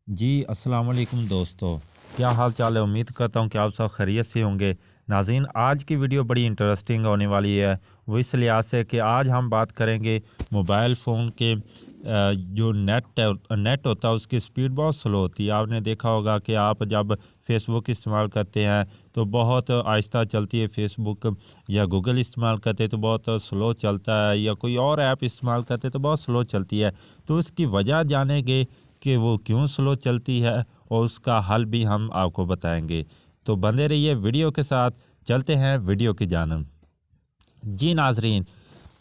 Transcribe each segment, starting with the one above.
जी अस्सलाम वालेकुम दोस्तों। क्या हाल चाल है। उम्मीद करता हूँ कि आप सब खैरियत से होंगे। नाज़रीन, आज की वीडियो बड़ी इंटरेस्टिंग होने वाली है। वो इस लिहाज से कि आज हम बात करेंगे मोबाइल फ़ोन के जो नेट होता है उसकी स्पीड बहुत स्लो होती है। आपने देखा होगा कि आप जब फेसबुक इस्तेमाल करते हैं तो बहुत आहिस्ता चलती है फेसबुक, या गूगल इस्तेमाल करते हैं तो बहुत स्लो चलता है, या कोई और ऐप इस्तेमाल करते हैं तो बहुत स्लो चलती है। तो उसकी वजह जानेंगे कि वो क्यों स्लो चलती है और उसका हल भी हम आपको बताएंगे। तो बने रहिए वीडियो के साथ। चलते हैं वीडियो की जानब। जी नाजरीन,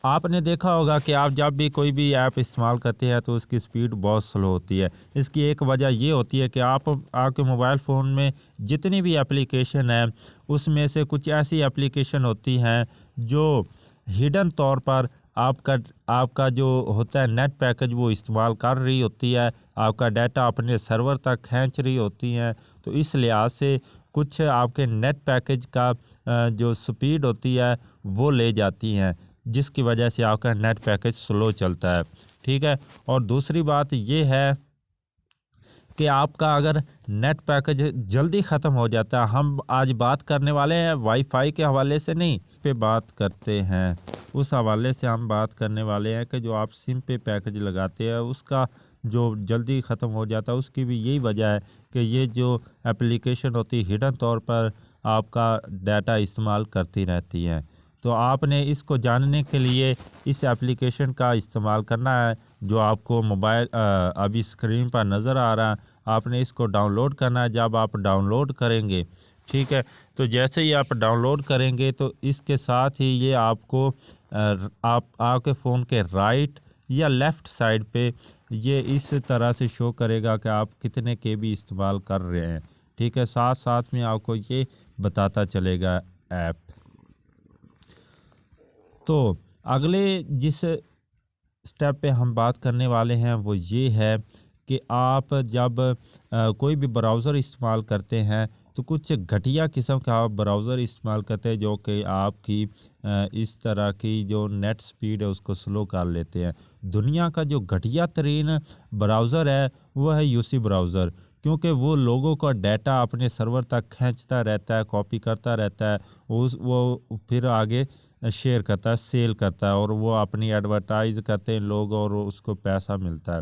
आपने देखा होगा कि आप जब भी कोई भी ऐप इस्तेमाल करते हैं तो उसकी स्पीड बहुत स्लो होती है। इसकी एक वजह ये होती है कि आपके मोबाइल फ़ोन में जितनी भी एप्लीकेशन है उसमें से कुछ ऐसी एप्लीकेशन होती हैं जो हिडन तौर पर आपका आपका जो होता है नेट पैकेज वो इस्तेमाल कर रही होती है, आपका डाटा अपने सर्वर तक खींच रही होती हैं। तो इस लिहाज से कुछ आपके नेट पैकेज का जो स्पीड होती है वो ले जाती हैं, जिसकी वजह से आपका नेट पैकेज स्लो चलता है। ठीक है। और दूसरी बात ये है कि आपका अगर नेट पैकेज जल्दी ख़त्म हो जाता है, हम आज बात करने वाले हैं वाईफाई के हवाले से नहीं पे बात करते हैं, उस हवाले से हम बात करने वाले हैं कि जो आप सिम पे पैकेज लगाते हैं उसका जो जल्दी ख़त्म हो जाता है उसकी भी यही वजह है कि ये जो एप्लीकेशन होती है हिडन तौर पर आपका डाटा इस्तेमाल करती रहती हैं। तो आपने इसको जानने के लिए इस एप्लीकेशन का इस्तेमाल करना है जो आपको मोबाइल अभी स्क्रीन पर नज़र आ रहा है। आपने इसको डाउनलोड करना है। जब आप डाउनलोड करेंगे, ठीक है, तो जैसे ही आप डाउनलोड करेंगे तो इसके साथ ही ये आपको आप आपके फ़ोन के राइट या लेफ़्ट साइड पे ये इस तरह से शो करेगा कि आप कितने केबी इस्तेमाल कर रहे हैं। ठीक है, साथ साथ में आपको ये बताता चलेगा ऐप। तो अगले जिस स्टेप पे हम बात करने वाले हैं वो ये है कि आप जब कोई भी ब्राउज़र इस्तेमाल करते हैं तो कुछ घटिया किस्म का आप ब्राउज़र इस्तेमाल करते हैं जो कि आपकी इस तरह की जो नेट स्पीड है उसको स्लो कर लेते हैं। दुनिया का जो घटिया तरीन ब्राउज़र है वो है यूसी ब्राउज़र, क्योंकि वो लोगों का डाटा अपने सर्वर तक खींचता रहता है, कॉपी करता रहता है, वो फिर आगे शेयर करता है, सेल करता है, और वो अपनी एडवर्टाइज़ करते हैं लोग और उसको पैसा मिलता है।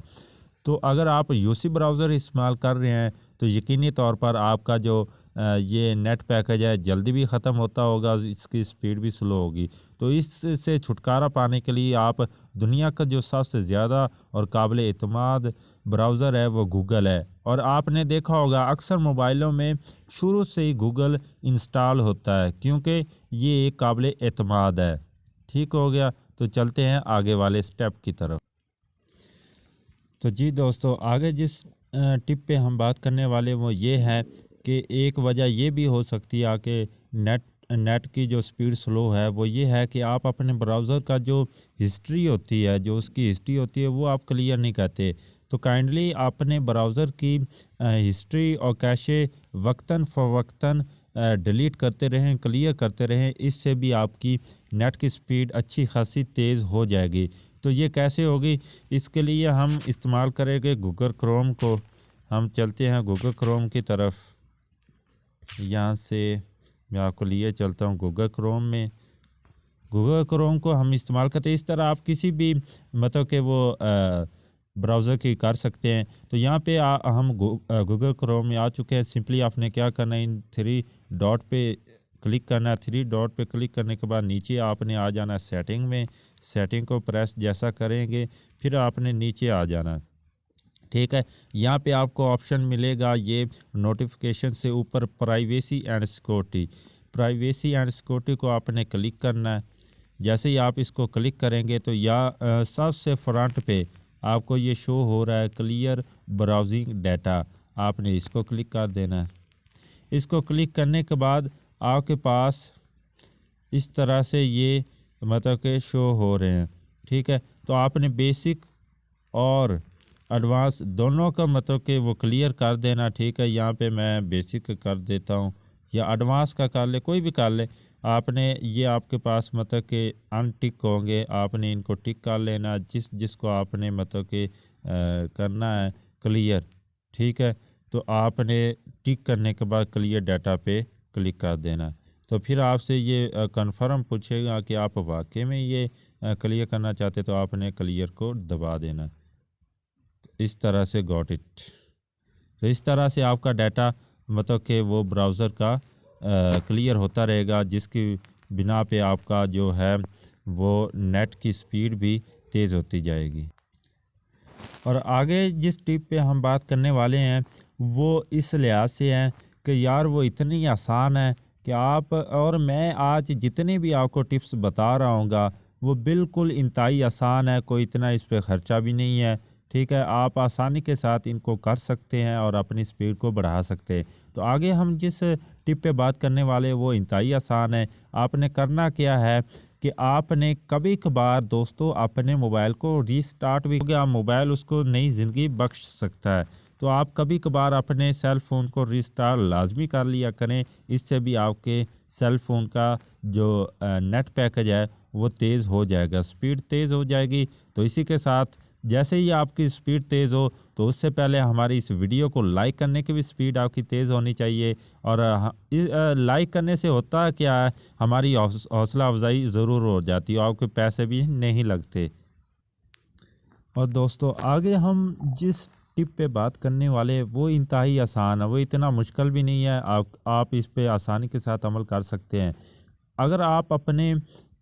तो अगर आप यूसी ब्राउज़र इस्तेमाल कर रहे हैं तो यकीनी तौर पर आपका जो ये नेट पैकेज है जल्दी भी ख़त्म होता होगा, इसकी स्पीड भी स्लो होगी। तो इससे छुटकारा पाने के लिए आप दुनिया का जो सबसे ज़्यादा और काबिल एतमाद ब्राउज़र है वो गूगल है। और आपने देखा होगा अक्सर मोबाइलों में शुरू से ही गूगल इंस्टॉल होता है क्योंकि ये एक काबिल एतमाद है। ठीक हो गया। तो चलते हैं आगे वाले स्टेप की तरफ। तो जी दोस्तों, आगे जिस टिप पे हम बात करने वाले वो ये है कि एक वजह ये भी हो सकती है कि नेट नेट की जो स्पीड स्लो है वो ये है कि आप अपने ब्राउज़र का जो हिस्ट्री होती है, जो उसकी हिस्ट्री होती है वो आप क्लियर नहीं करते। तो काइंडली अपने ब्राउज़र की हिस्ट्री और कैशे वक्तन फ़वक्तन डिलीट करते रहें, क्लियर करते रहें। इससे भी आपकी नेट की स्पीड अच्छी खासी तेज़ हो जाएगी। तो ये कैसे होगी? इसके लिए हम इस्तेमाल करेंगे गूगल क्रोम को। हम चलते हैं गूगल क्रोम की तरफ। यहाँ से मैं आपको लिए चलता हूँ गूगल क्रोम में। गूगल क्रोम को हम इस्तेमाल करते हैं इस तरह आप किसी भी मतलब कि वो ब्राउज़र की कर सकते हैं। तो यहाँ पे हम गूगल क्रोम में आ चुके हैं। सिंपली आपने क्या करना है, इन थ्री डॉट पे क्लिक करना है। थ्री डॉट पे क्लिक करने के बाद नीचे आपने आ जाना है सेटिंग में। सेटिंग को प्रेस जैसा करेंगे फिर आपने नीचे आ जाना है। ठीक है, यहाँ पे आपको ऑप्शन मिलेगा ये नोटिफिकेशन से ऊपर privacy and security. Privacy and security को आपने क्लिक करना है। जैसे ही आप इसको क्लिक करेंगे तो सबसे फ्रंट पे आपको ये शो हो रहा है क्लियर ब्राउजिंग डाटा। आपने इसको क्लिक कर देना है। इसको क्लिक करने के बाद आपके पास इस तरह से ये मतलब के शो हो रहे हैं। ठीक है, तो आपने बेसिक और एडवांस दोनों का मतलब कि वो क्लियर कर देना। ठीक है, यहाँ पे मैं बेसिक कर देता हूँ या एडवांस का कर ले, कोई भी कर ले। आपने ये आपके पास मतलब कि अनटिक होंगे, आपने इनको टिक कर लेना जिसको आपने मतलब कि करना है क्लियर। ठीक है, तो आपने टिक करने के बाद क्लियर डाटा पे क्लिक कर देना। तो फिर आपसे ये कंफर्म पूछेगा कि आप वाकई में ये क्लियर करना चाहते, तो आपने क्लियर को दबा देना। इस तरह से गॉट इट। तो इस तरह से आपका डाटा मतलब कि वो ब्राउज़र का क्लियर होता रहेगा, जिसकी बिना पे आपका जो है वो नेट की स्पीड भी तेज़ होती जाएगी। और आगे जिस टिप पे हम बात करने वाले हैं वो इस लिहाज से है कि यार वो इतनी आसान है कि आप और मैं आज जितनी भी आपको टिप्स बता रहा हूँगा वो बिल्कुल इंतहाई आसान है, कोई इतना इस पे ख़र्चा भी नहीं है। ठीक है, आप आसानी के साथ इनको कर सकते हैं और अपनी स्पीड को बढ़ा सकते हैं। तो आगे हम जिस टिप पे बात करने वाले वो इंतहाई आसान है। आपने करना क्या है कि आपने कभी कभार दोस्तों अपने मोबाइल को रीस्टार्ट भी हो गया, मोबाइल उसको नई ज़िंदगी बख्श सकता है, तो आप कभी कभार अपने सेल फ़ोन को रीस्टार्ट लाजमी कर लिया करें। इससे भी आपके सेल फ़ोन का जो नेट पैकेज है वो तेज़ हो जाएगा, स्पीड तेज़ हो जाएगी। तो इसी के साथ जैसे ही आपकी स्पीड तेज़ हो तो उससे पहले हमारी इस वीडियो को लाइक करने की भी स्पीड आपकी तेज़ होनी चाहिए। और लाइक करने से होता क्या है, हमारी हौसला अफजाई ज़रूर हो जाती है, आपके पैसे भी नहीं लगते। और दोस्तों आगे हम जिस टिप पे बात करने वाले वो इंतहाई आसान है, वो इतना मुश्किल भी नहीं है, आप इस पे आसानी के साथ अमल कर सकते हैं। अगर आप अपने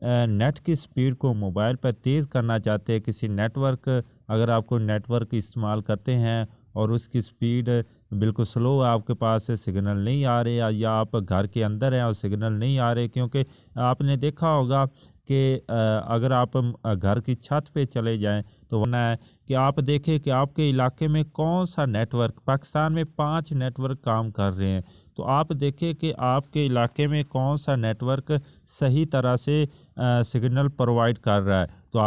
नेट की स्पीड को मोबाइल पर तेज़ करना चाहते हैं, किसी नेटवर्क अगर आपको नेटवर्क इस्तेमाल करते हैं और उसकी स्पीड बिल्कुल स्लो है, आपके पास सिग्नल नहीं आ रहे, या आप घर के अंदर हैं और सिग्नल नहीं आ रहे, क्योंकि आपने देखा होगा कि अगर आप घर की छत पे चले जाएं तो वरना है कि आप देखें कि आपके इलाके में कौन सा नेटवर्क, पाकिस्तान में 5 नेटवर्क काम कर रहे हैं, तो आप देखें कि आपके इलाके में कौन सा नेटवर्क सही तरह से सिग्नल प्रोवाइड कर रहा है, तो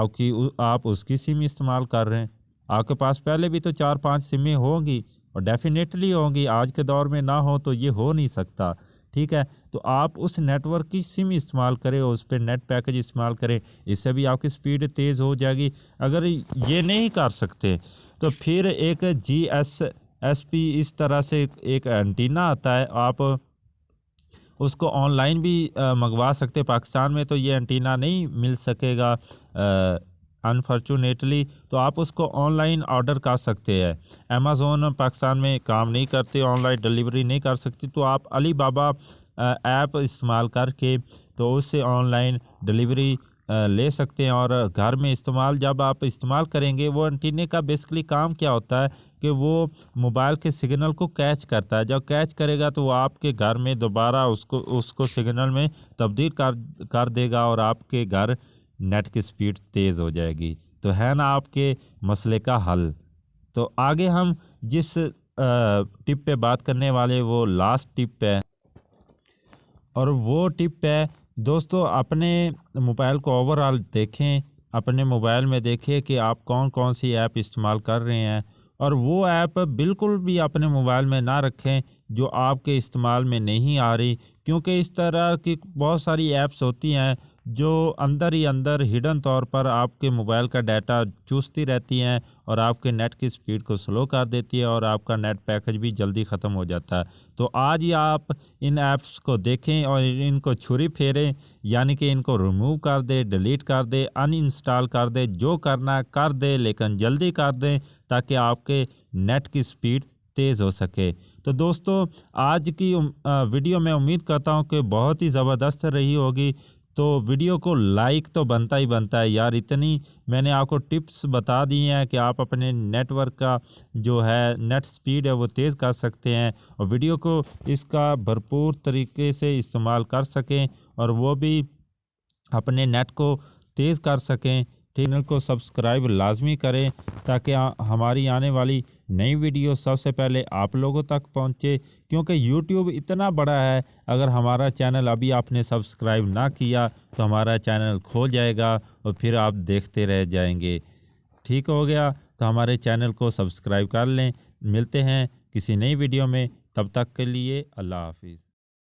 आप उसकी सिम इस्तेमाल कर रहे हैं। आपके पास पहले भी तो 4-5 सिमें होंगी और डेफिनेटली होंगी, आज के दौर में ना हो तो ये हो नहीं सकता। ठीक है, तो आप उस नेटवर्क की सिम इस्तेमाल करें, उस पर नेट पैकेज इस्तेमाल करें, इससे भी आपकी स्पीड तेज़ हो जाएगी। अगर ये नहीं कर सकते तो फिर एक GSSP इस तरह से एक एंटीना आता है, आप उसको ऑनलाइन भी मंगवा सकते हैं। पाकिस्तान में तो ये एंटीना नहीं मिल सकेगा अनफॉर्चुनेटली, तो आप उसको ऑनलाइन ऑर्डर कर सकते हैं। अमेज़ोन पाकिस्तान में काम नहीं करते, ऑनलाइन डिलीवरी नहीं कर सकती, तो आप अली बाबा ऐप इस्तेमाल करके तो उससे ऑनलाइन डिलीवरी ले सकते हैं। और घर में जब आप इस्तेमाल करेंगे, वो एंटीने का बेसिकली काम क्या होता है कि वो मोबाइल के सिग्नल को कैच करता है, जब कैच करेगा तो वो आपके घर में दोबारा उसको सिग्नल में तब्दील कर देगा और आपके घर नेट की स्पीड तेज़ हो जाएगी। तो है ना आपके मसले का हल। तो आगे हम जिस टिप पे बात करने वाले वो लास्ट टिप है, और वो टिप है दोस्तों, अपने मोबाइल को ओवरऑल देखें, अपने मोबाइल में देखें कि आप कौन कौन सी ऐप इस्तेमाल कर रहे हैं, और वो ऐप बिल्कुल भी अपने मोबाइल में ना रखें जो आपके इस्तेमाल में नहीं आ रही, क्योंकि इस तरह की बहुत सारी ऐप्स होती हैं जो अंदर ही अंदर हिडन तौर पर आपके मोबाइल का डाटा चूसती रहती हैं और आपके नेट की स्पीड को स्लो कर देती है और आपका नेट पैकेज भी जल्दी ख़त्म हो जाता है। तो आज ही आप इन ऐप्स को देखें और इनको छुरी फेरें, यानी कि इनको रिमूव कर दें, डिलीट कर दें, अनइंस्टॉल कर दें, जो करना कर दें, लेकिन जल्दी कर दें ताकि आपके नेट की स्पीड तेज़ हो सके। तो दोस्तों आज की वीडियो मैं उम्मीद करता हूँ कि बहुत ही ज़बरदस्त रही होगी। तो वीडियो को लाइक तो बनता ही बनता है यार, इतनी मैंने आपको टिप्स बता दी हैं कि आप अपने नेटवर्क का जो है नेट स्पीड है वो तेज़ कर सकते हैं और वीडियो को इसका भरपूर तरीके से इस्तेमाल कर सकें और वो भी अपने नेट को तेज़ कर सकें। चैनल को सब्सक्राइब लाजमी करें ताकि हमारी आने वाली नई वीडियो सबसे पहले आप लोगों तक पहुंचे, क्योंकि YouTube इतना बड़ा है, अगर हमारा चैनल अभी आपने सब्सक्राइब ना किया तो हमारा चैनल खो जाएगा और फिर आप देखते रह जाएंगे। ठीक हो गया, तो हमारे चैनल को सब्सक्राइब कर लें। मिलते हैं किसी नई वीडियो में, तब तक के लिए अल्लाह हाफिज़।